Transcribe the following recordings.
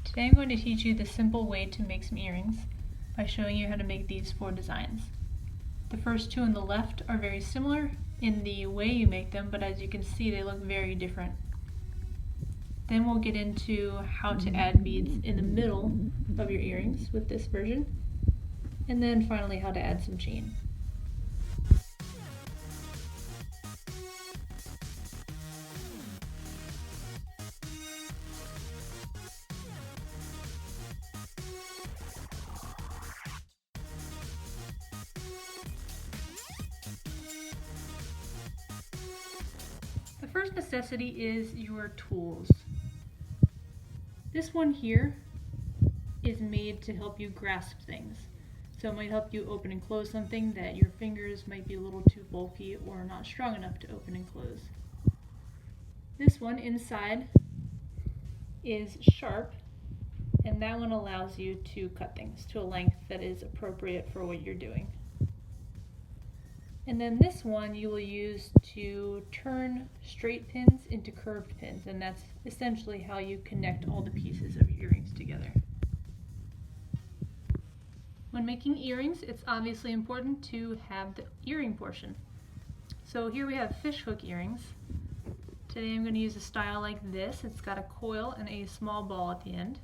Today I'm going to teach you the simple way to make some earrings by showing you how to make these 4 designs. The first 2 on the left are very similar in the way you make them, but as you can see they look very different. Then we'll get into how to add beads in the middle of your earrings with this version, and then finally how to add some chain. The first necessity is your tools. This one here is made to help you grasp things. So it might help you open and close something that your fingers might be a little too bulky or not strong enough to open and close. This one inside is sharp, and that one allows you to cut things to a length that is appropriate for what you're doing. And then this one you will use to turn straight pins into curved pins, and that's essentially how you connect all the pieces of your earrings together. When making earrings, it's obviously important to have the earring portion. So here we have fishhook earrings. Today I'm going to use a style like this. It's got a coil and a small ball at the end.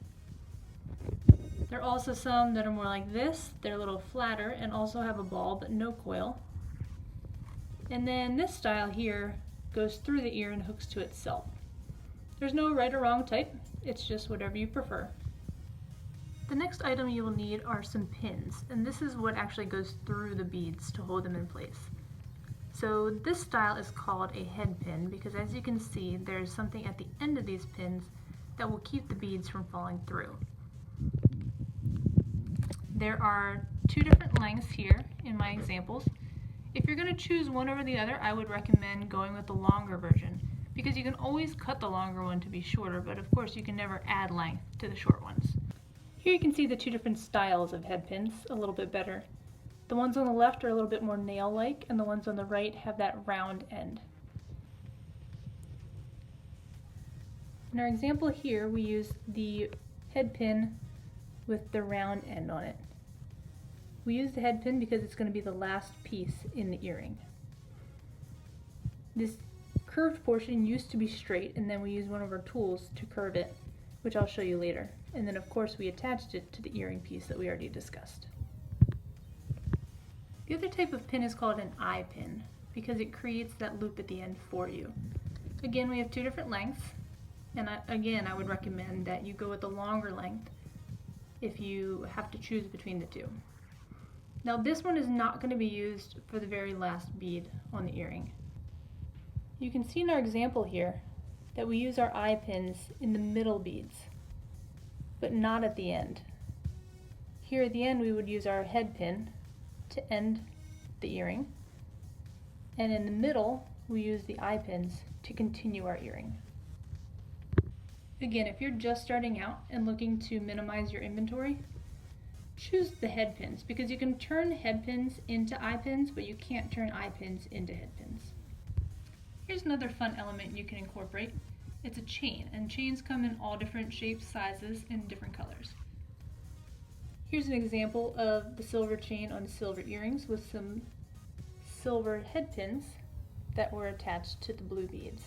There are also some that are more like this. They're a little flatter and also have a ball but no coil. And then this style here goes through the ear and hooks to itself. There's no right or wrong type, it's just whatever you prefer. The next item you will need are some pins, and this is what actually goes through the beads to hold them in place. So this style is called a head pin because, as you can see, there's something at the end of these pins that will keep the beads from falling through. There are 2 different lengths here in my examples. If you're going to choose one over the other, I would recommend going with the longer version because you can always cut the longer one to be shorter, but of course you can never add length to the short ones. Here you can see the 2 different styles of head pins a little bit better. The ones on the left are a little bit more nail-like, and the ones on the right have that round end. In our example here, we use the head pin with the round end on it. We use the head pin because it's going to be the last piece in the earring. This curved portion used to be straight, and then we used one of our tools to curve it, which I'll show you later. And then of course we attached it to the earring piece that we already discussed. The other type of pin is called an eye pin because it creates that loop at the end for you. Again, we have 2 different lengths, and I would recommend that you go with the longer length if you have to choose between the 2. Now this one is not going to be used for the very last bead on the earring. You can see in our example here that we use our eye pins in the middle beads, but not at the end. Here at the end we would use our head pin to end the earring, and in the middle we use the eye pins to continue our earring. Again, if you're just starting out and looking to minimize your inventory, choose the head pins because you can turn head pins into eye pins, but you can't turn eye pins into head pins. Here's another fun element you can incorporate. It's a chain, and chains come in all different shapes, sizes, and different colors. Here's an example of the silver chain on silver earrings with some silver head pins that were attached to the blue beads.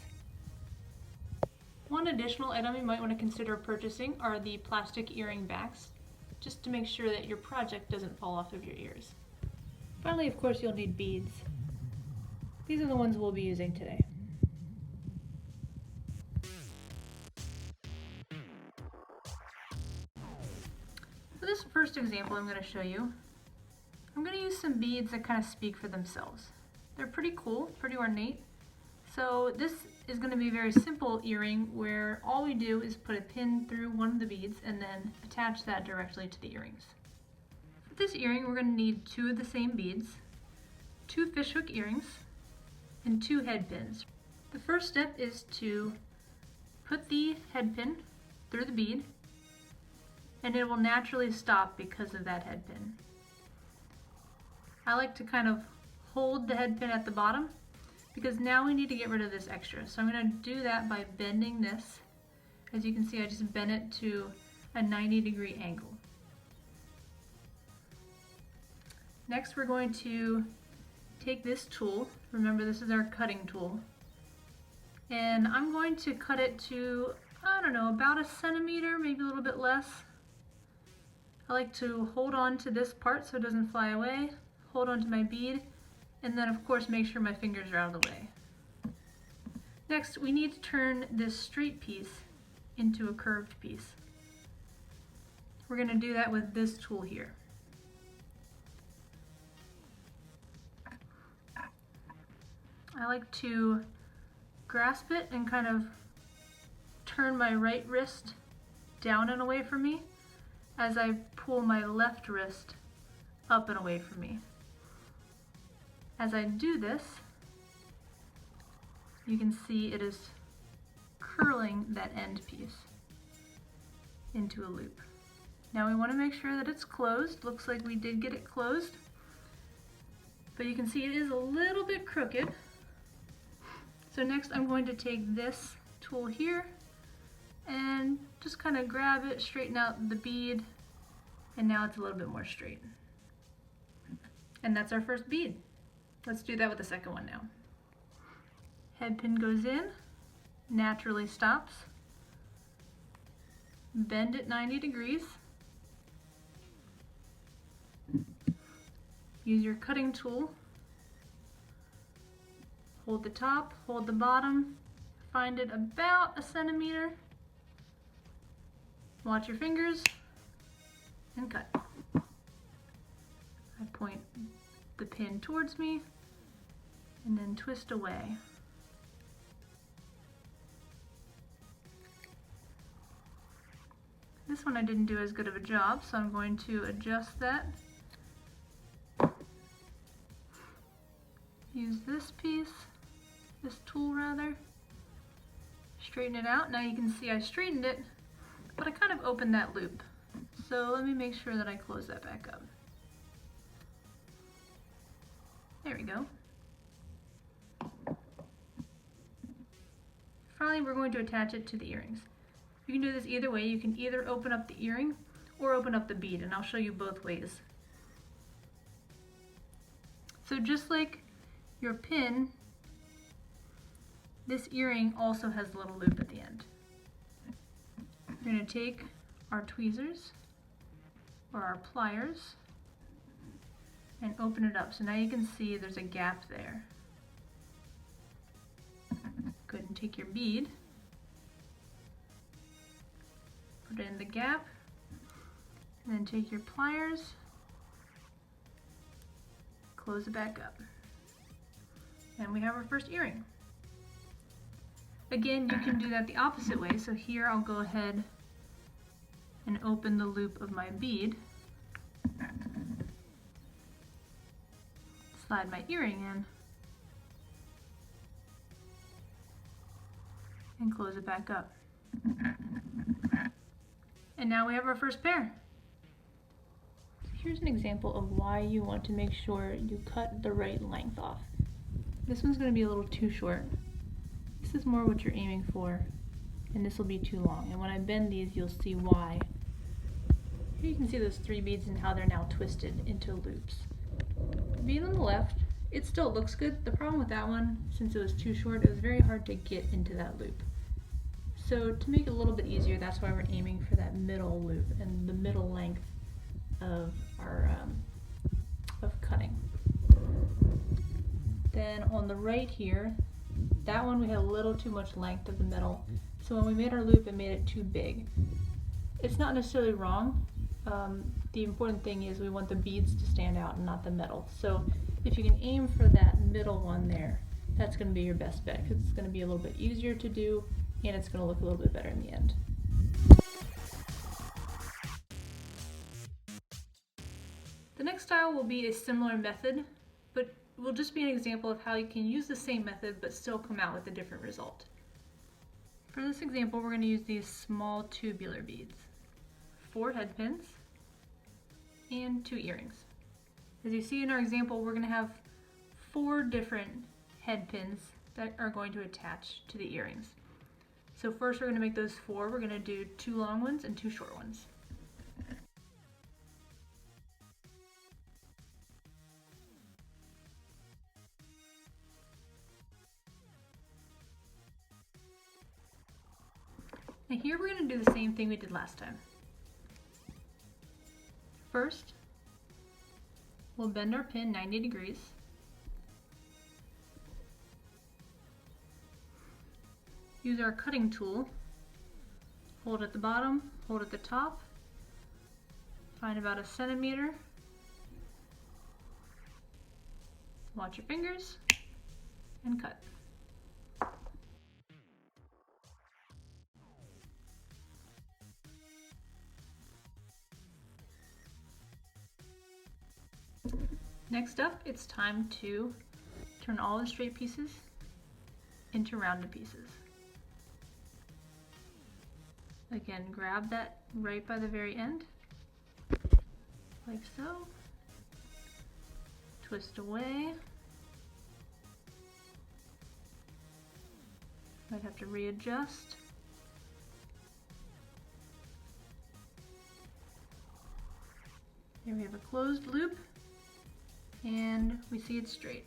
One additional item you might want to consider purchasing are the plastic earring backs, just to make sure that your project doesn't fall off of your ears. Finally, of course, you'll need beads. These are the ones we'll be using today. For this first example I'm going to show you, I'm going to use some beads that kind of speak for themselves. They're pretty cool, pretty ornate. So this is going to be a very simple earring where all we do is put a pin through one of the beads and then attach that directly to the earrings. For this earring we're going to need 2 of the same beads, 2 fishhook earrings, and 2 head pins. The first step is to put the head pin through the bead, and it will naturally stop because of that head pin. I like to kind of hold the head pin at the bottom because now we need to get rid of this extra. So I'm going to do that by bending this. As you can see, I just bent it to a 90-degree angle. Next we're going to take this tool, remember this is our cutting tool, and I'm going to cut it to, I don't know, about 1 centimeter, maybe a little bit less. I like to hold on to this part so it doesn't fly away, hold on to my bead, and then of course make sure my fingers are out of the way. Next we need to turn this straight piece into a curved piece. We're going to do that with this tool here. I like to grasp it and kind of turn my right wrist down and away from me as I pull my left wrist up and away from me. As I do this, you can see it is curling that end piece into a loop. Now we want to make sure that it's closed. Looks like we did get it closed, but you can see it is a little bit crooked. So next I'm going to take this tool here and just kind of grab it, straighten out the bead, and now it's a little bit more straight. And that's our first bead. Let's do that with the second one now. Head pin goes in, naturally stops, bend it 90 degrees, use your cutting tool, hold the top, hold the bottom, find it about 1 centimeter, watch your fingers, and cut. I point the pin towards me and then twist away. This one I didn't do as good of a job, so I'm going to adjust that. Use this piece, this tool rather, straighten it out. Now you can see I straightened it, but I kind of opened that loop. So let me make sure that I close that back up. There we go. Finally, we're going to attach it to the earrings. You can do this either way. You can either open up the earring or open up the bead, and I'll show you both ways. So just like your pin, this earring also has a little loop at the end. We're going to take our tweezers or our pliers and open it up. So now you can see there's a gap there. Go ahead and take your bead, put it in the gap, and then take your pliers, close it back up. And we have our first earring. Again, you can do that the opposite way. So here I'll go ahead and open the loop of my bead, slide my earring in, and close it back up. And now we have our first pair. Here's an example of why you want to make sure you cut the right length off. This one's going to be a little too short. This is more what you're aiming for, and this will be too long. And when I bend these, you'll see why. Here you can see those 3 beads and how they're now twisted into loops. The bead on the left, it still looks good. The problem with that one, since it was too short, it was very hard to get into that loop. So to make it a little bit easier, that's why we're aiming for that middle loop and the middle length of our cutting. Then on the right here, that one we had a little too much length of the middle. So when we made our loop, it made it too big. It's not necessarily wrong. The important thing is we want the beads to stand out and not the metal. So if you can aim for that middle one there, that's going to be your best bet, because it's going to be a little bit easier to do and it's going to look a little bit better in the end. The next style will be a similar method, but will just be an example of how you can use the same method but still come out with a different result. For this example, we're going to use these small tubular beads, 4 head pins, and 2 earrings. As you see in our example, we're going to have 4 different head pins that are going to attach to the earrings. So first we're going to make those 4. We're going to do 2 long ones and 2 short ones. Now here we're going to do the same thing we did last time. First, we'll bend our pin 90 degrees. Use our cutting tool, hold at the bottom, hold at the top, find about 1 centimeter, watch your fingers, and cut. Next up, it's time to turn all the straight pieces into rounded pieces. Again, grab that right by the very end, like so. Twist away. Might have to readjust. Here we have a closed loop, and we see it straight.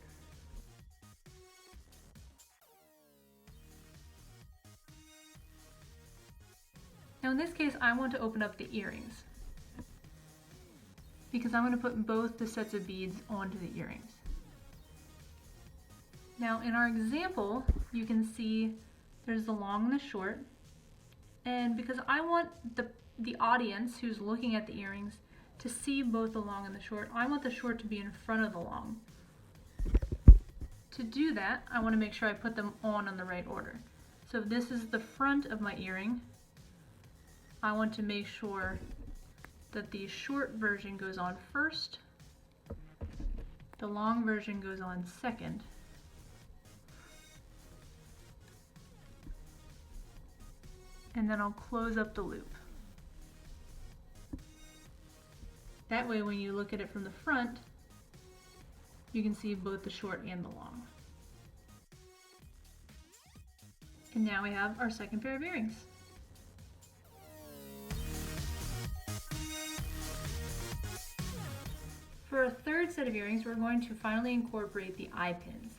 Now in this case, I want to open up the earrings because I'm going to put both the sets of beads onto the earrings. Now in our example, you can see there's the long and the short, and because I want the audience who's looking at the earrings to see both the long and the short, I want the short to be in front of the long. To do that, I want to make sure I put them on the right order. So if this is the front of my earring, I want to make sure that the short version goes on first, the long version goes on second, and then I'll close up the loop. That way when you look at it from the front, you can see both the short and the long. And now we have our second pair of earrings. For our third set of earrings, we're going to finally incorporate the eye pins.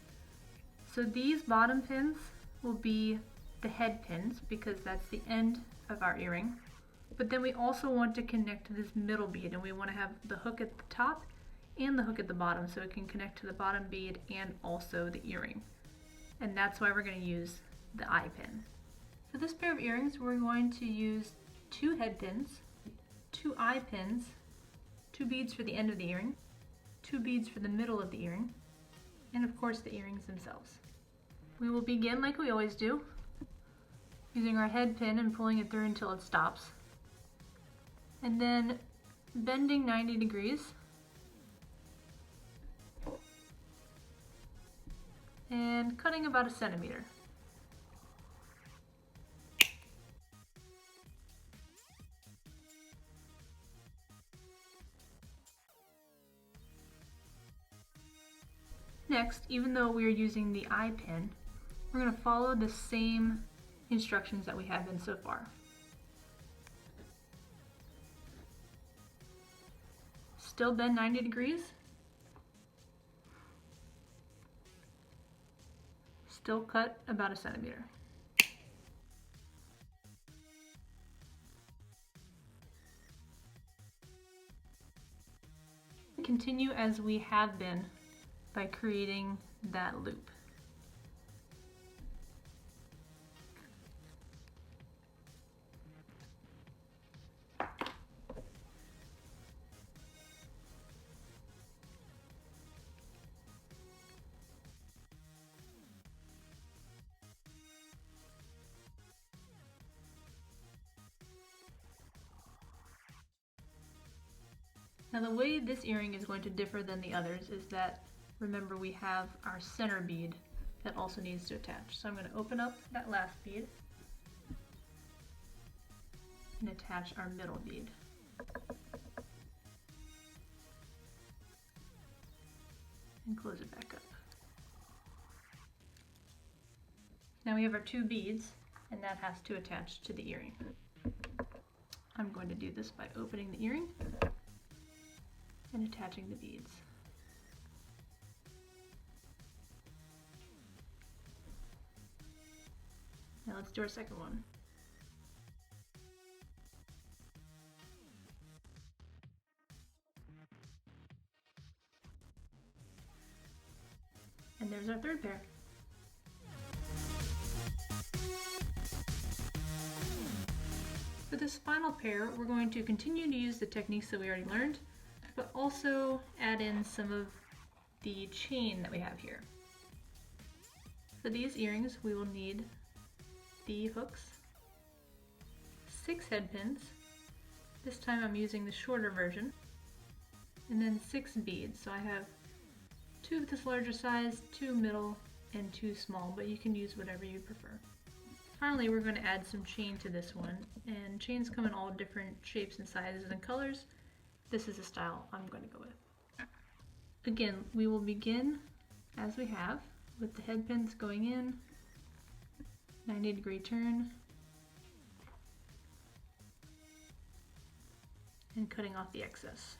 So these bottom pins will be the head pins because that's the end of our earring. But then we also want to connect to this middle bead, and we want to have the hook at the top and the hook at the bottom so it can connect to the bottom bead and also the earring. And that's why we're going to use the eye pin. For this pair of earrings, we're going to use 2 head pins, 2 eye pins, 2 beads for the end of the earring, 2 beads for the middle of the earring, and of course the earrings themselves. We will begin like we always do, using our head pin and pulling it through until it stops, and then bending 90 degrees and cutting about 1 centimeter. Next, even though we are using the eye pin, we're going to follow the same instructions that we have been so far. Still bend 90 degrees. Still cut about 1 centimeter. Continue as we have been by creating that loop. Now the way this earring is going to differ than the others is that, remember, we have our center bead that also needs to attach. So I'm going to open up that last bead and attach our middle bead. And close it back up. Now we have our 2 beads, and that has to attach to the earring. I'm going to do this by opening the earring and attaching the beads. Now let's do our second one. And there's our third pair. For this final pair, we're going to continue to use the techniques that we already learned, but also add in some of the chain that we have here. For these earrings, we will need the hooks, 6 head pins. This time I'm using the shorter version, and then 6 beads. So I have 2 of this larger size, 2 middle, and 2 small, but you can use whatever you prefer. Finally, we're going to add some chain to this one, and chains come in all different shapes and sizes and colors. This is the style I'm going to go with. Again, we will begin as we have, with the head pins going in, 90-degree turn, and cutting off the excess.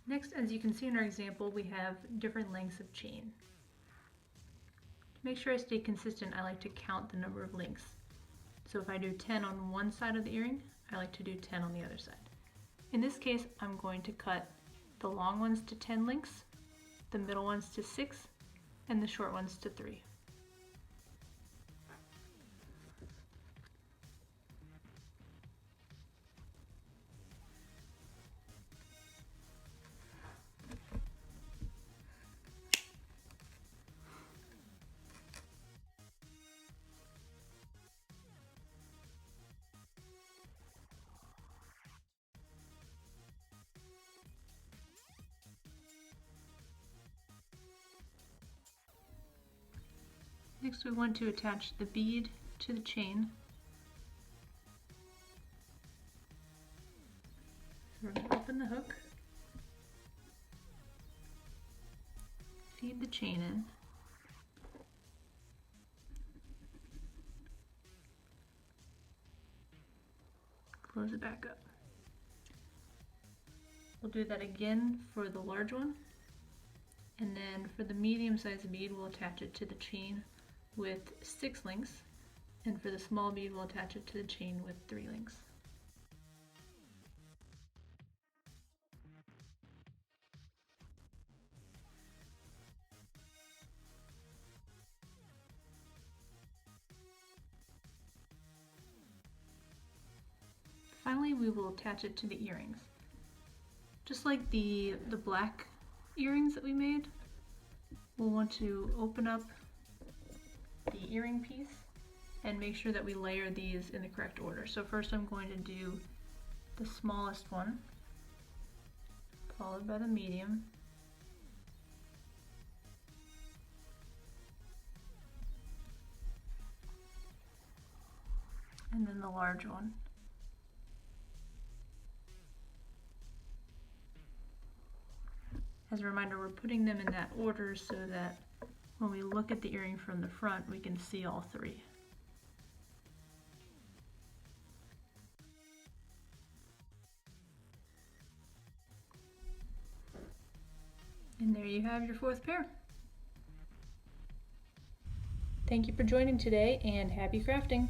Next, as you can see in our example, we have different lengths of chain. To make sure I stay consistent, I like to count the number of links. So if I do 10 on one side of the earring, I like to do 10 on the other side. In this case, I'm going to cut the long ones to 10 links, the middle ones to 6, and the short ones to 3. Next, we want to attach the bead to the chain. So we're going to open the hook, feed the chain in, close it back up. We'll do that again for the large one, and then for the medium-sized bead, we'll attach it to the chain with 6 links, and for the small bead, we'll attach it to the chain with 3 links. Finally, we will attach it to the earrings. Just like the black earrings that we made, we'll want to open up the earring piece and make sure that we layer these in the correct order. So first I'm going to do the smallest one, followed by the medium, and then the large one. As a reminder, we're putting them in that order so that when we look at the earring from the front, we can see all 3. And there you have your 4th pair. Thank you for joining today, and happy crafting!